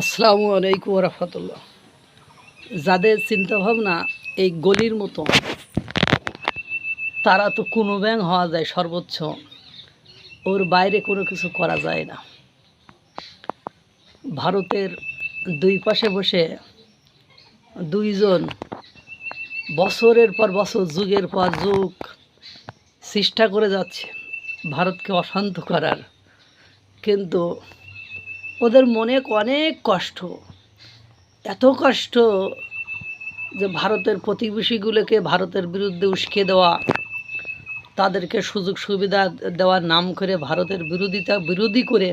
আসসালামু আলাইকুম রহমতুল্লাহ। যাদের চিন্তাভাবনা এই গলির মতো, তারা তো কোনো ব্যাং হওয়া যায় সর্বোচ্চ, ওর বাইরে কোনো কিছু করা যায় না। ভারতের দুই পাশে বসে দুইজন বছরের পর বছর, যুগের পর যুগ চেষ্টা করে যাচ্ছে ভারতকে অশান্ত করার, কিন্তু ওদের মনে অনেক কষ্ট, এত কষ্ট যে ভারতের প্রতিবেশীগুলোকে ভারতের বিরুদ্ধে উস্কে দেওয়া, তাদেরকে সুযোগ সুবিধা দেওয়ার নাম করে ভারতের বিরোধী করে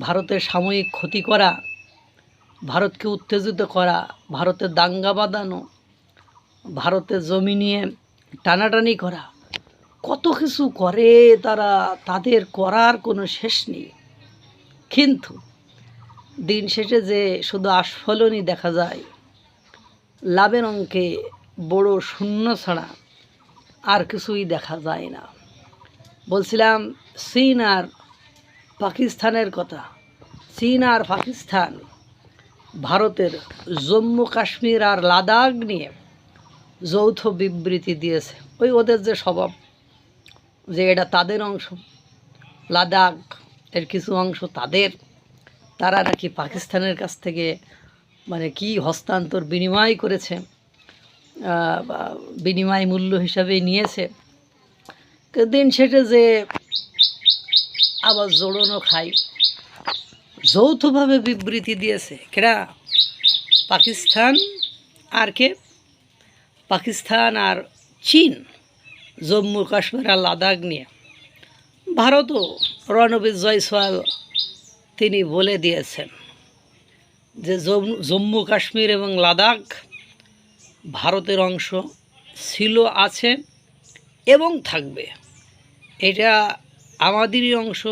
ভারতের সাময়িক ক্ষতি করা, ভারতকে উত্তেজিত করা, ভারতের দাঙ্গা বাঁধানো, ভারতের জমি নিয়ে টানাটানি করা, কত কিছু করে তারা। তাদের করার কোনো শেষ নেই। কিন্তু দিন শেষে যে শুধু আস্ফলনই দেখা যায়, লাভের অঙ্কে বড় শূন্য ছাড়া আর কিছুই দেখা যায় না। বলছিলাম চীন আর পাকিস্তানের কথা। চীন আর পাকিস্তান ভারতের জম্মু কাশ্মীর আর লাদাখ নিয়ে যৌথ বিবৃতি দিয়েছে। ওদের যে স্বভাব যে এটা তাদের অংশ, লাদাখ এর কিছু অংশ তাদের, তারা নাকি পাকিস্তানের কাছ থেকে কি হস্তান্তর বিনিময় করেছে, বিনিময় মূল্য হিসাবে নিয়েছে। দিন শেষে যে আবার জোড়নো খাই, যৌথভাবে বিবৃতি দিয়েছে কেরা? পাকিস্তান আর কে? পাকিস্তান আর চীন, জম্মু কাশ্মীর আর লাদাখ নিয়ে। ভারতও রণবীর জয়সওয়াল তিনি বলে দিয়েছেন যে জম্মু কাশ্মীর এবং লাদাখ ভারতের অংশ ছিল, আছে এবং থাকবে। এটা আমাদেরই অংশ,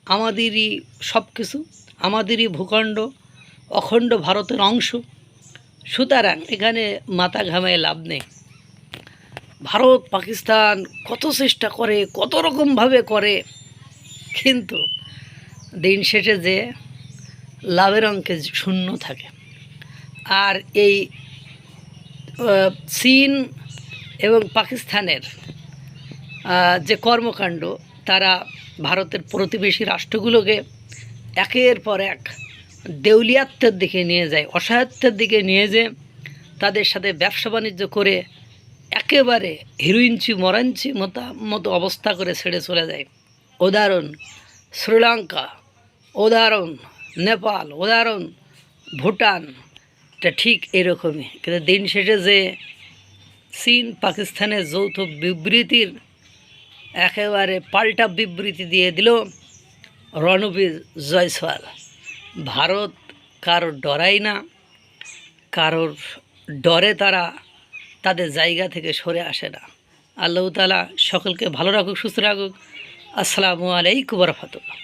আমাদেরই সব কিছু, আমাদেরই ভূখণ্ড, অখণ্ড ভারতের অংশ। সুতরাং এখানে মাথা ঘামায় লাভ নেই। ভারত পাকিস্তান কত চেষ্টা করে, কত রকমভাবে করে, কিন্তু দিন শেষে যে লাভের অঙ্কে শূন্য থাকে। আর এই চীন এবং পাকিস্তানের যে কর্মকাণ্ড, তারা ভারতের প্রতিবেশী রাষ্ট্রগুলোকে একের পর এক দেউলিয়াত্বের দিকে নিয়ে যায়, অসহায়ত্বের দিকে নিয়ে যেয়ে তাদের সাথে ব্যবসা বাণিজ্য করে একেবারে হিরোইনচি মরাঞ্চি মতো অবস্থা করে ছেড়ে চলে যায়। উদাহরণ শ্রীলঙ্কা, উদাহরণ নেপাল, উদাহরণ ভুটান। এটা ঠিক এরকমই। কিন্তু দিন শেষে যে চীন পাকিস্তানের যৌথ বিবৃতির একেবারে পাল্টা বিবৃতি দিয়ে দিল রণবীর জয়সওয়াল। ভারত কারোর ডরাই না, কারোর ডরে তারা তাদের জায়গা থেকে সরে আসে না। আল্লাহ তাআলা সকলকে ভালো রাখুক, সুস্থ রাখুক। আসসালামু আলাইকুম ওয়া রাহমাতুল্লাহ।